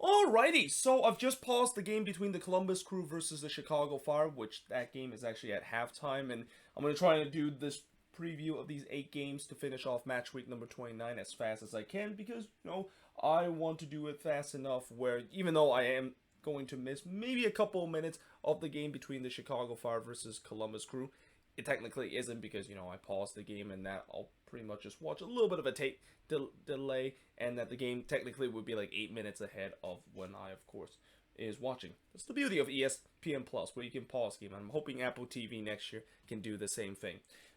Alrighty, so I've just paused the game between the Columbus Crew versus the Chicago Fire, which that game is actually at halftime, and I'm going to try to do this preview of these 8 games to finish off match week number 29 as fast as I can because, I want to do it fast enough where even though I am going to miss maybe a couple of minutes of the game between the Chicago Fire versus Columbus Crew, it technically isn't because I paused the game and that I'll pretty much just watch a little bit of a tape delay, and that the game technically would be like 8 minutes ahead of when I, of course, is watching. That's the beauty of ESPN Plus, where you can pause game. I'm hoping Apple TV next year can do the same thing.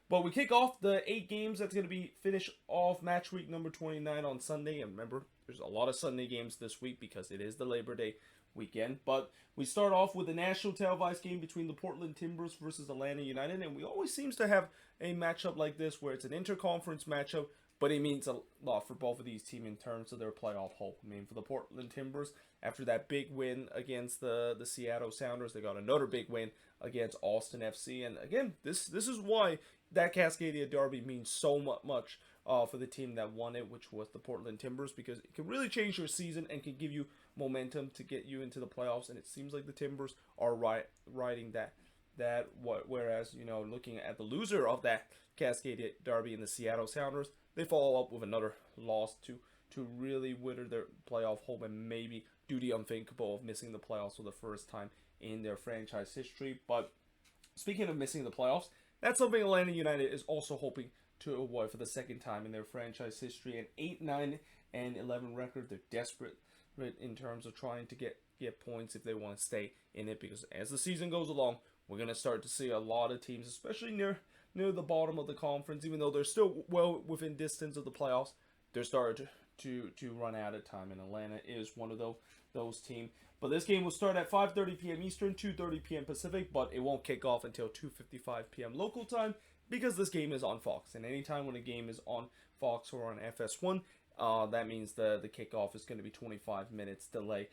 But we kick off the 8 games that's going to be finished off match week number 29 on Sunday. And remember, there's a lot of Sunday games this week because it is the Labor Day weekend. But we start off with the national televised game between the Portland Timbers versus Atlanta United. And we always seems to have a matchup like this where it's an interconference matchup, but it means a lot for both of these teams in terms of their playoff hope. I mean, for the Portland Timbers, after that big win against the Seattle Sounders, they got another big win against Austin FC. And again, this is why that Cascadia Derby means so much for the team that won it, which was the Portland Timbers, because it can really change your season and can give you momentum to get you into the playoffs. And it seems like the Timbers are riding that. Whereas, looking at the loser of that Cascadia Derby in the Seattle Sounders, they follow up with another loss to really wither their playoff hope and maybe do the unthinkable of missing the playoffs for the first time in their franchise history. But speaking of missing the playoffs, that's something Atlanta United is also hoping to avoid for the second time in their franchise history. An 8-9-11 record. They're desperate in terms of trying to get points if they want to stay in it, because as the season goes along, we're going to start to see a lot of teams, especially near the bottom of the conference, even though they're still well within distance of the playoffs, they're starting to run out of time, and Atlanta is one of those teams. But this game will start at 5:30 p.m. Eastern, 2:30 p.m. Pacific, but it won't kick off until 2:55 p.m. local time because this game is on Fox. And anytime when a game is on Fox or on FS1, that means the kickoff is going to be 25 minutes delay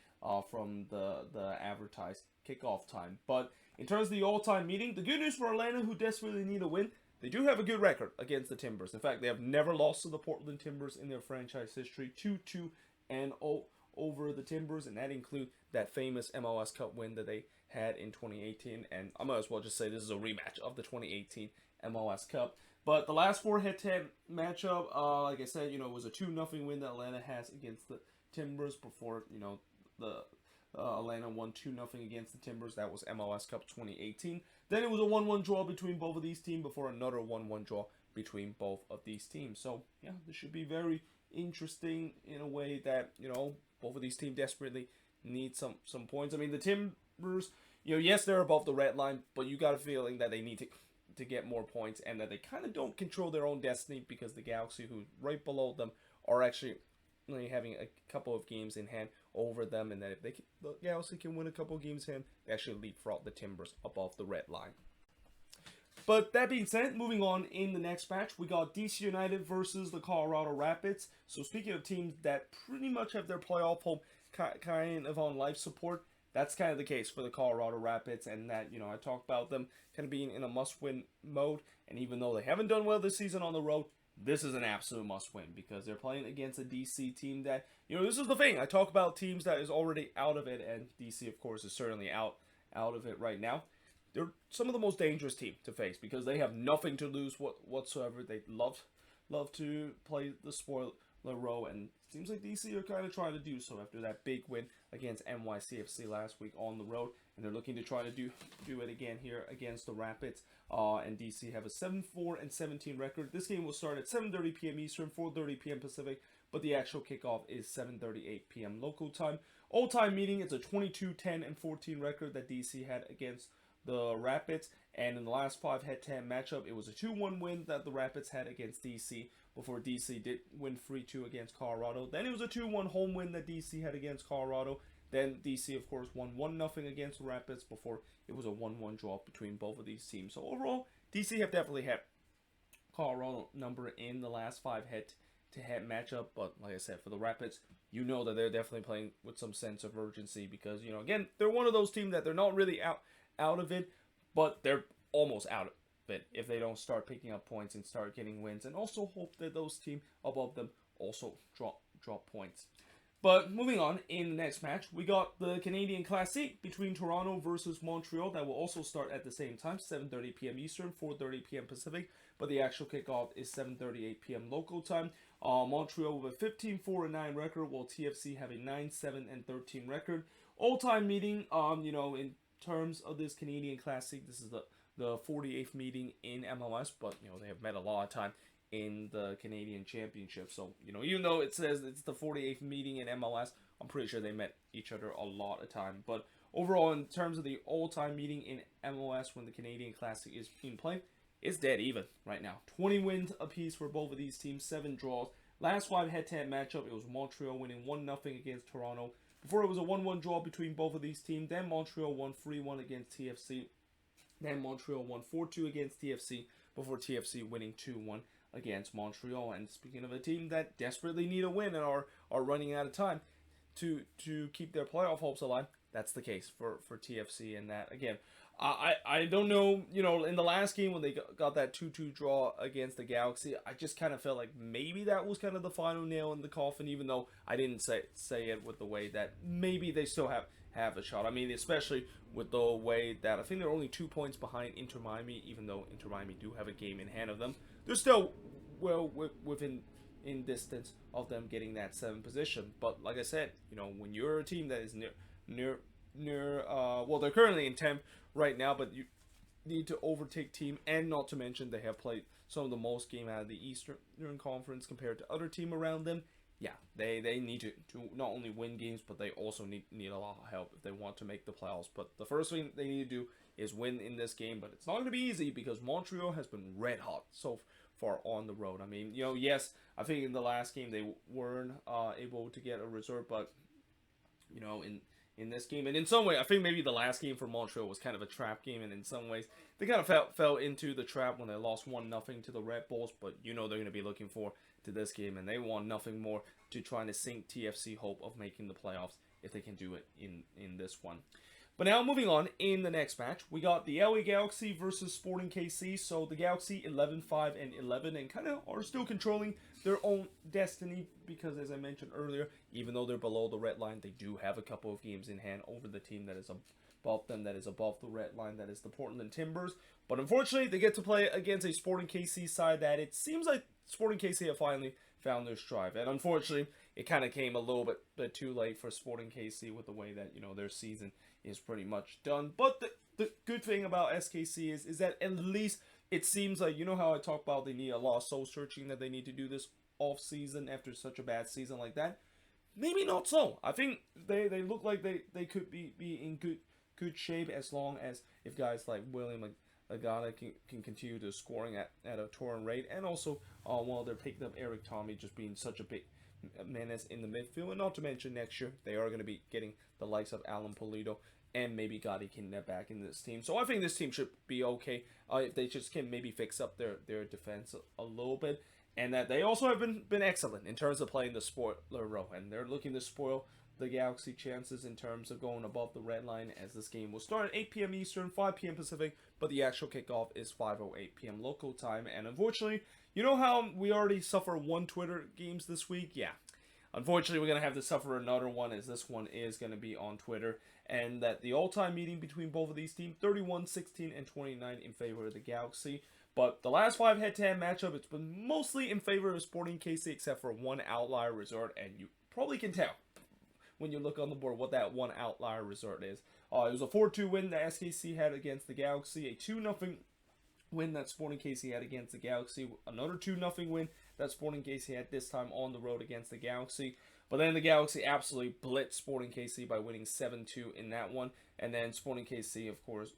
from the advertised kickoff time. But in terms of the all-time meeting, the good news for Atlanta, who desperately need a win, they do have a good record against the Timbers. In fact, they have never lost to the Portland Timbers in their franchise history. 2-2-0 over the Timbers, and that includes that famous MLS Cup win that they had in 2018. And I might as well just say this is a rematch of the 2018 MLS Cup. But the last 4 head-to-head matchup, like I said, it was a 2-0 win that Atlanta has against the Timbers before, the Atlanta won 2-0 against the Timbers. That was MLS Cup 2018. Then it was a 1-1 draw between both of these teams before another 1-1 draw between both of these teams. So, yeah, this should be very interesting in a way that, both of these teams desperately need some points. I mean, the Timbers, yes, they're above the red line, but you got a feeling that they need to get more points and that they kind of don't control their own destiny because the Galaxy, who's right below them, are actually having a couple of games in hand over them, and that if the Galaxy can win a couple of games in hand, they actually leapfrog the Timbers above the red line. But that being said, moving on in the next match, we got DC United versus the Colorado Rapids. So speaking of teams that pretty much have their playoff hope kind of on life support, that's kind of the case for the Colorado Rapids, and that, I talked about them kind of being in a must-win mode, and even though they haven't done well this season on the road, this is an absolute must-win because they're playing against a DC team that, this is the thing. I talk about teams that is already out of it, and DC, of course, is certainly out of it right now. They're some of the most dangerous team to face because they have nothing to lose whatsoever. They love to play the spoiler row, and it seems like DC are kind of trying to do so after that big win against NYCFC last week on the road, and they're looking to try to do it again here against the Rapids. And DC have a 7-4-17 record. This game will start at 7:30 p.m. Eastern, 4:30 p.m. Pacific, but the actual kickoff is 7:38 p.m. local time. All-time meeting, it's a 22-10-14 record that DC had against the Rapids, and in the last 5 head-to-head matchup, it was a 2-1 win that the Rapids had against DC before DC did win 3-2 against Colorado. Then it was a 2-1 home win that DC had against Colorado. Then DC, of course, won 1-0 against the Rapids before it was a 1-1 draw between both of these teams. So overall, DC have definitely had Colorado number in the last 5 head-to-head matchup. But like I said, for the Rapids, that they're definitely playing with some sense of urgency because, again, they're one of those teams that they're not really out of it, but they're almost out of it if they don't start picking up points and start getting wins, and also hope that those teams above them also drop points. But moving on, in the next match, we got the Canadian Classic between Toronto versus Montreal that will also start at the same time, 7:30 p.m. Eastern, 4:30 p.m. Pacific, but the actual kickoff is 7:38 p.m. local time. Montreal with a 15-4-9 record, while TFC have a 9-7-13 record. All-time meeting, in terms of this Canadian Classic, this is the 48th meeting in MLS, but they have met a lot of time in the Canadian Championship. So, even though it says it's the 48th meeting in MLS, I'm pretty sure they met each other a lot of time. But overall, in terms of the all-time meeting in MLS when the Canadian Classic is being played, it's dead even right now. 20 wins apiece for both of these teams, 7 draws. Last 5 head-to-head matchup, it was Montreal winning 1-0 against Toronto. Before it was a 1-1 draw between both of these teams. Then Montreal won 3-1 against TFC. Then Montreal won 4-2 against TFC before TFC winning 2-1 against Montreal. And speaking of a team that desperately need a win and are running out of time to keep their playoff hopes alive, that's the case for TFC. And that, again, I don't know, in the last game when they got that 2-2 draw against the Galaxy, I just kind of felt like maybe that was kind of the final nail in the coffin, even though I didn't say it with the way that maybe they still have a shot. I mean, especially with the way that I think they're only 2 points behind Inter Miami, even though Inter Miami do have a game in hand of them. They're still well within in distance of them getting that 7th position. But like I said, when you're a team that is near they're currently in 10th right now, but you need to overtake team, and not to mention they have played some of the most game out of the Eastern Conference compared to other team around them. Yeah, they need to not only win games, but they also need a lot of help if they want to make the playoffs. But the first thing they need to do is win in this game, but it's not going to be easy because Montreal has been red hot so far on the road. I mean, yes, I think in the last game they weren't able to get a result, but in this game, and in some way, I think maybe the last game for Montreal was kind of a trap game, and in some ways, they kind of fell into the trap when they lost 1-0 to the Red Bulls, but they're going to be looking forward to this game, and they want nothing more to trying to sink TFC hope of making the playoffs if they can do it in this one. But now, moving on, in the next match, we got the LA Galaxy versus Sporting KC. So the Galaxy 11-5-11 and kind of are still controlling their own destiny because, as I mentioned earlier, even though they're below the red line, they do have a couple of games in hand over the team that is above them, that is above the red line, that is the Portland Timbers. But unfortunately, they get to play against a Sporting KC side that it seems like Sporting KC have finally found their stride. And unfortunately, it kind of came a little bit too late for Sporting KC with the way that, their season is pretty much done. But the good thing about SKC is that at least it seems like, how I talk about they need a lot of soul searching that they need to do this off season after such a bad season like that. Maybe not so. I think they look like they could be in good shape as long as if guys like William Agata can continue to scoring at a torrent rate, and also while they're picking up Eric Tommy just being such a big menace in the midfield, and not to mention next year they are going to be getting the likes of Alan Pulido and maybe Gotti can get back in this team. So I think this team should be okay if they just can maybe fix up their defense a little bit, and that they also have been excellent in terms of playing the spoiler role, and they're looking to spoil the Galaxy chances in terms of going above the red line, as this game will start at 8 p.m. Eastern, 5 p.m. Pacific, but the actual kickoff is 5:08 p.m. local time. And unfortunately, you know how we already suffer one Twitter games this week? Yeah. Unfortunately, we're going to have to suffer another one, as this one is going to be on Twitter. And that the all-time meeting between both of these teams, 31, 16, and 29 in favor of the Galaxy. But the last 5 head-to-head matchup, it's been mostly in favor of Sporting KC, except for one outlier result, and you probably can tell when you look on the board what that one outlier result is. It was a 4-2 win that SKC had against the Galaxy, a 2-0 win that Sporting KC had against the Galaxy, another 2-0 win that Sporting KC had this time on the road against the Galaxy. But then the Galaxy absolutely blitzed Sporting KC by winning 7-2 in that one. And then Sporting KC, of course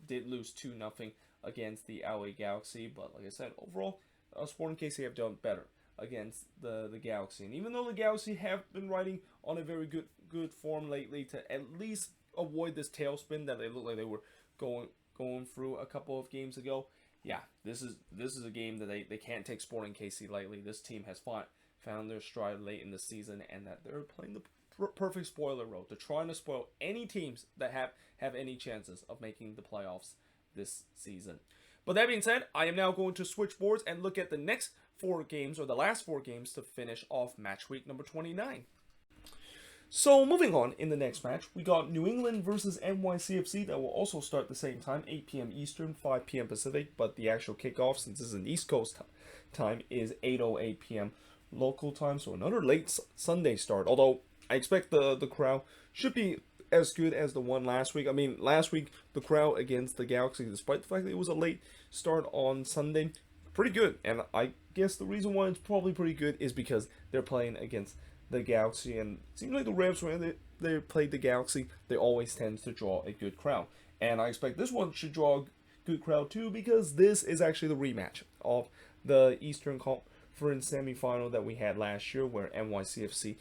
did lose 2-0 against the LA Galaxy. But like I said, overall, Sporting KC have done better against the Galaxy. And even though the Galaxy have been riding on a very good form lately to at least avoid this tailspin that they looked like they were going through a couple of games ago, yeah, this is a game that they can't take Sporting KC lightly. This team has found their stride late in the season, and that they're playing the perfect spoiler role. They're trying to spoil any teams that have any chances of making the playoffs this season. But that being said, I am now going to switch boards and look at the next 4 games, or the last 4 games, to finish off match week number 29. So moving on in the next match, we got New England versus NYCFC that will also start the same time, 8 p.m. Eastern, 5 p.m. Pacific, but the actual kickoff, since this is an East Coast time, is 8:08 p.m. local time, so another late Sunday start. Although I expect the crowd should be as good as the one last week. I mean, last week the crowd against the Galaxy, despite the fact that it was a late start on Sunday, pretty good. And I guess the reason why it's probably pretty good is because they're playing against the Galaxy, and it seems like the Rams, when they played the Galaxy, they always tend to draw a good crowd. And I expect this one should draw a good crowd too, because this is actually the rematch of the Eastern Conference semifinal that we had last year, where NYCFC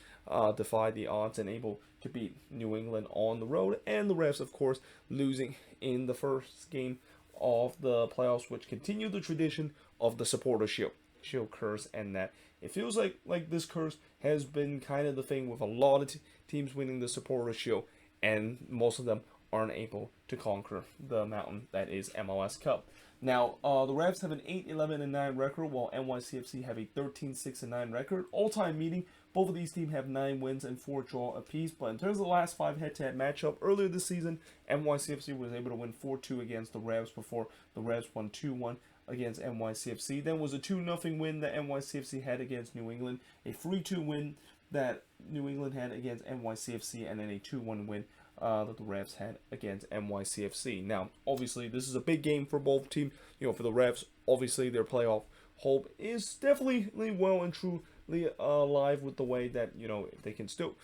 defied the odds and able to beat New England on the road, and the Rams, of course, losing in the first game of the playoffs, which continued the tradition of the supporter shield curse, and that it feels like this curse has been kind of the thing with a lot of teams winning the supporter shield, and most of them aren't able to conquer the mountain that is MLS Cup. Now, the Revs have an 8-11-9 record, while NYCFC have a 13-6-9 record. All-time meeting, both of these teams have 9 wins and 4 draw apiece. But in terms of the last 5 head-to-head matchup, earlier this season, NYCFC was able to win 4-2 against the Revs before the Revs won 2-1 against NYCFC. Then was a 2-0 win that NYCFC had against New England, a 3-2 win that New England had against NYCFC, and then a 2-1 win that the Revs had against NYCFC. Now, obviously, this is a big game for both teams. For the Revs, obviously, their playoff hope is definitely well and truly alive, with the way that, if they can still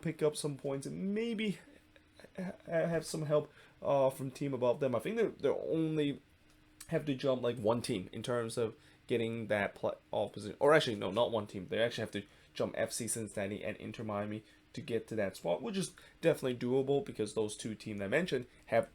pick up some points and maybe have some help from team above them. I think they're only have to jump like one team in terms of getting that playoff position. Or actually, no, not one team. They actually have to jump FC Cincinnati and Inter Miami to get to that spot, which is definitely doable because those two teams I mentioned have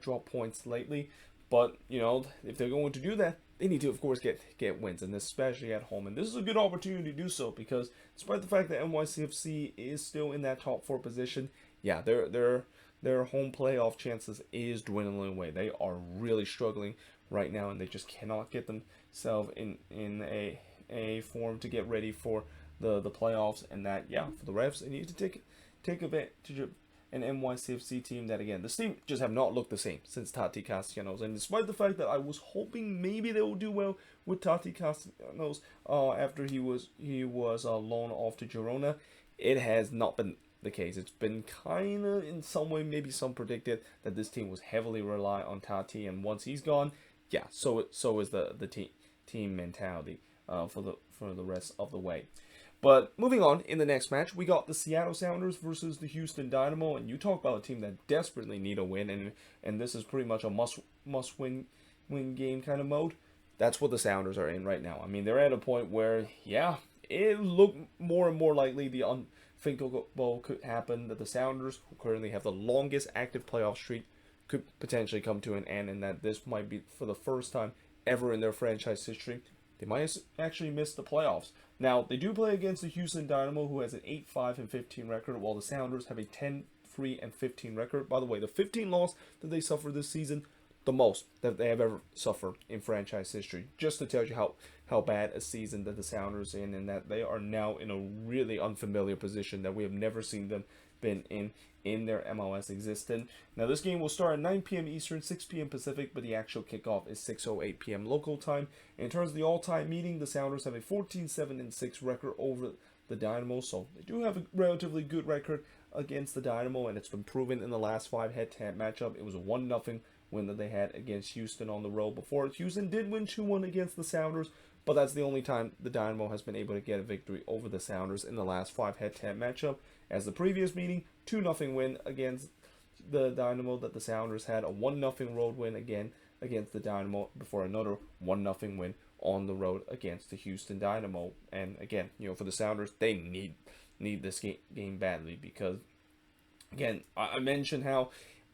dropped points lately. But, if they're going to do that, they need to, of course, get wins, and especially at home. And this is a good opportunity to do so, because despite the fact that NYCFC is still in that top 4 position, yeah, their home playoff chances is dwindling away. They are really struggling right now, and they just cannot get themselves in a form to get ready for the playoffs. And that, yeah, for the Revs, they need to take advantage of an NYCFC team that, again, this team just have not looked the same since Tati Castellanos. And despite the fact that I was hoping maybe they will do well with Tati Castellanos after he was loaned off to Girona, it has not been the case. It's been kind of, in some way, maybe some predicted that this team was heavily reliant on Tati, and once he's gone, yeah, so is the team mentality for the rest of the way. But moving on, in the next match, we got the Seattle Sounders versus the Houston Dynamo, and you talk about a team that desperately need a win, and this is pretty much a must win game kind of mode. That's what the Sounders are in right now. I mean, they're at a point where, yeah, it looked more and more likely the unthinkable could happen, that the Sounders, who currently have the longest active playoff streak, could potentially come to an end, and that this might be for the first time ever in their franchise history. They might actually miss the playoffs. Now, they do play against the Houston Dynamo, who has an 8-5-15 record, while the Sounders have a 10-3-15 record. By the way, the 15 loss that they suffered this season, the most that they have ever suffered in franchise history. Just to tell you how bad a season that the Sounders are in, and that they are now in a really unfamiliar position that we have never seen them been in their MLS existence. Now, this game will start at 9 p.m. Eastern, 6 p.m. Pacific, but the actual kickoff is 6:08 p.m. local time. In terms of the all-time meeting, the Sounders have a 14-7-6 record over the Dynamo, so they do have a relatively good record against the Dynamo, and it's been proven in the last 5 head-to-head matchup. It was a 1-0 win that they had against Houston on the road before. Houston did win 2-1 against the Sounders, but that's the only time the Dynamo has been able to get a victory over the Sounders in the last 5 head-to-head matchup. As the previous meeting, 2-0 win against the Dynamo that the Sounders had, a 1-0 road win again against the Dynamo before another 1-0 win on the road against the Houston Dynamo. And again, for the Sounders, they need this game badly, because, again, I mentioned how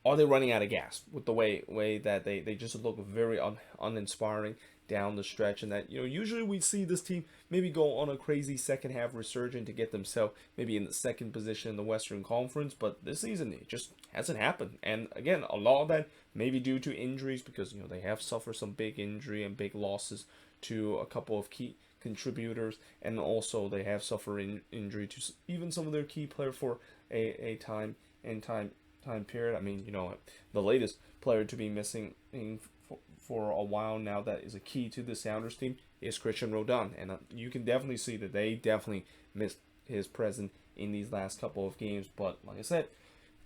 are they running out of gas with the way that they just look very uninspiring down the stretch, and that usually we see this team maybe go on a crazy second half resurgence to get themselves maybe in the second position in the Western Conference, but this season it just hasn't happened. And again, a lot of that may be due to injuries, because they have suffered some big injury and big losses to a couple of key contributors, and also they have suffered injury to even some of their key players for a time period. I mean, the latest player to be missing for a while now that is a key to the Sounders team is Christian Rodon, and you can definitely see that they definitely missed his presence in these last couple of games. But like I said,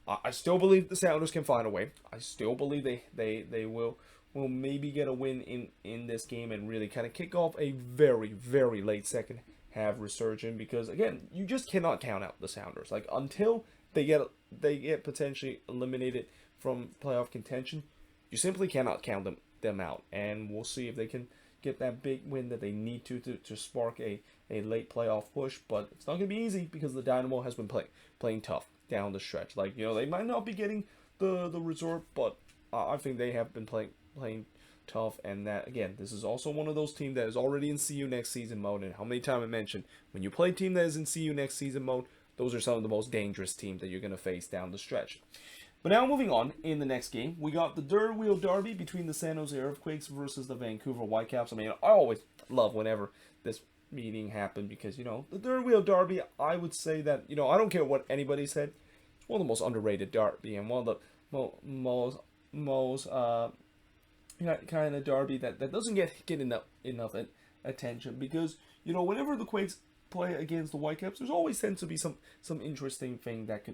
I still believe the Sounders can find a way. I still believe they will maybe get a win in this game and really kind of kick off a very, very late second half resurgence, because again, you just cannot count out the Sounders. Like, until they get potentially eliminated from playoff contention, you simply cannot count them out. And we'll see if they can get that big win that they need to spark a late playoff push. But it's not going to be easy, because the Dynamo has been playing tough down the stretch. Like, they might not be getting the resort, but I think they have been playing tough. And that, again, this is also one of those teams that is already in see you next season mode. And how many times I mentioned, when you play a team that is in see you next season mode, those are some of the most dangerous teams that you're going to face down the stretch. But now moving on, in the next game, we got the third wheel derby between the San Jose Earthquakes versus the Vancouver Whitecaps. I mean, I always love whenever this meeting happened, because, the third wheel derby, I would say that, I don't care what anybody said, it's one of the most underrated derby, and one of the most kind of derby that doesn't get enough attention, because, whenever the Quakes play against the Whitecaps, there's always tends to be some interesting thing that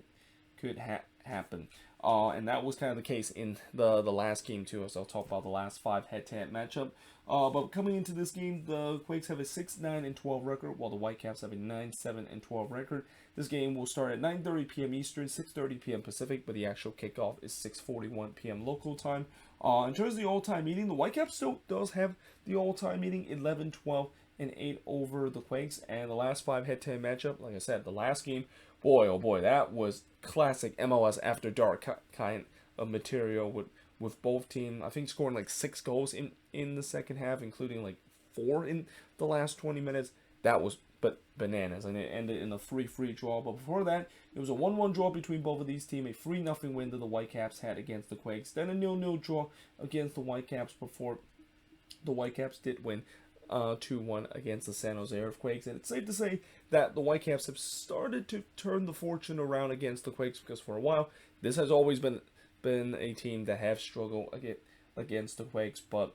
could happen. And that was kind of the case in the last game too, as I'll talk about the last 5 head-to-head matchup. But coming into this game, the Quakes have a 6-9-12 record, while the Whitecaps have a 9-7-12 record. This game will start at 9:30 p.m. Eastern, 6:30 p.m. Pacific, but the actual kickoff is 6:41 p.m. local time. In terms of the all-time meeting, the Whitecaps still does have the all-time meeting, 11-12 and 8 over the Quakes. And the last 5 head-to-head matchup, like I said, the last game, boy, oh boy, that was classic MLS After Dark kind of material, with both teams, I think, scoring like 6 goals in the second half, including like 4 in the last 20 minutes. That was bananas, and it ended in a 3-3 draw. But before that, it was a 1-1 draw between both of these teams, a 3-0 win that the Whitecaps had against the Quakes, then a 0-0 draw against the Whitecaps before the Whitecaps did win 2-1 against the San Jose Earthquakes. And it's safe to say that the Whitecaps have started to turn the fortune around against the Quakes, because for a while this has always been a team that have struggled against the Quakes. But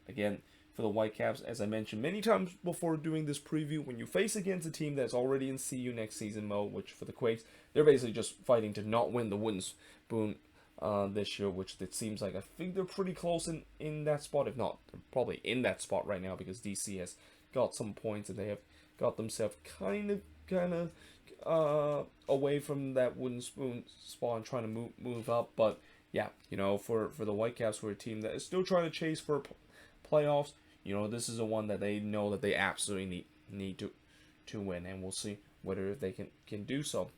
again, for the Whitecaps, as I mentioned many times before doing this preview, when you face against a team that's already in see you next season mode, which for the Quakes, they're basically just fighting to not win the wooden spoon this year, which it seems like, I think they're pretty close in that spot. If not, they're probably in that spot right now, because DC has got some points and they have got themselves kind of away from that wooden spoon spot and trying to move up. But yeah, for the Whitecaps, for a team that is still trying to chase for playoffs, this is a one that they know that they absolutely need to win, and we'll see whether they can do so.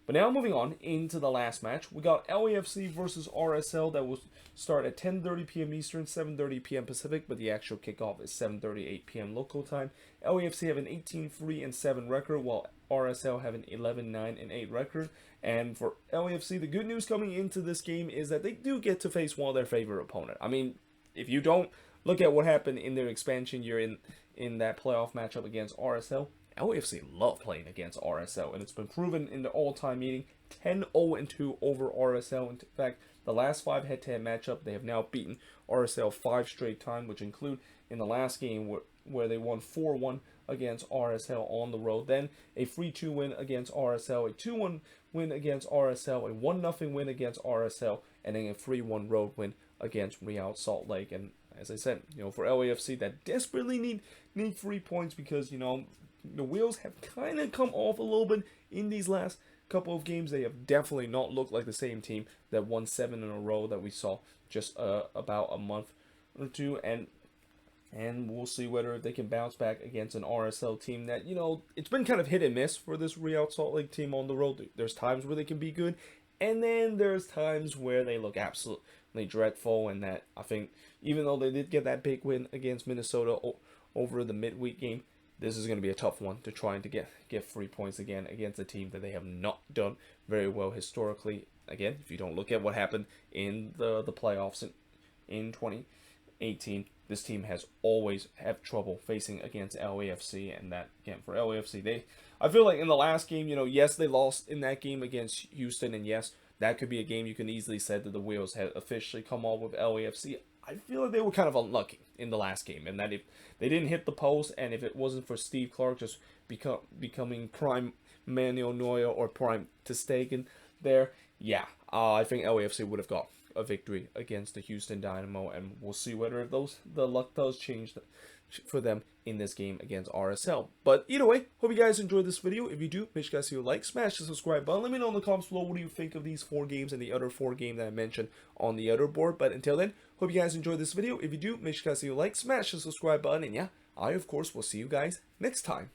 But now moving on into the last match, we got LAFC versus RSL that will start at 10:30 p.m. Eastern, 7:30 p.m. Pacific, but the actual kickoff is 7:38 p.m. local time. LAFC have an 18-3-7 record, while RSL have an 11-9-8 record. And for LAFC, the good news coming into this game is that they do get to face one of their favorite opponent. I mean, if you don't look at what happened in their expansion year in that playoff matchup against RSL, LAFC love playing against RSL, and it's been proven in the all-time meeting, 10-0-2 over RSL. In fact, the last 5 head-to-head matchup, they have now beaten RSL 5 straight times, which include in the last game where they won 4-1 against RSL on the road, then a 3-2 win against RSL, a 2-1 win against RSL, a 1-0 win against RSL, and then a 3-1 road win against Real Salt Lake. And as I said, for LAFC, that desperately need 3 points, because the wheels have kind of come off a little bit in these last couple of games. They have definitely not looked like the same team that won 7 in a row that we saw just about a month or two. And we'll see whether they can bounce back against an RSL team that, it's been kind of hit and miss for this Real Salt Lake team on the road. There's times where they can be good, and then there's times where they look absolutely dreadful. And that, I think, even though they did get that big win against Minnesota over the midweek game, this is going to be a tough one to try and to get 3 points again against a team that they have not done very well historically. Again, if you don't look at what happened in the playoffs in 18. This team has always had trouble facing against LAFC, and that, again, for LAFC, I feel like in the last game, yes, they lost in that game against Houston, and yes, that could be a game you can easily say that the wheels had officially come off with LAFC. I feel like they were kind of unlucky in the last game, and that if they didn't hit the post, and if it wasn't for Steve Clark just becoming prime Manuel Neuer or prime Ter Stegen there, yeah, I think LAFC would have got a victory against the Houston Dynamo, and we'll see whether the luck does change for them in this game against RSL. But either way, hope you guys enjoyed this video. If you do, make sure you guys see a like, smash the subscribe button. Let me know in the comments below what do you think of these 4 games and the other 4 games that I mentioned on the other board. But until then, hope you guys enjoyed this video. If you do, make sure you guys see a like, smash the subscribe button, and yeah, I of course will see you guys next time.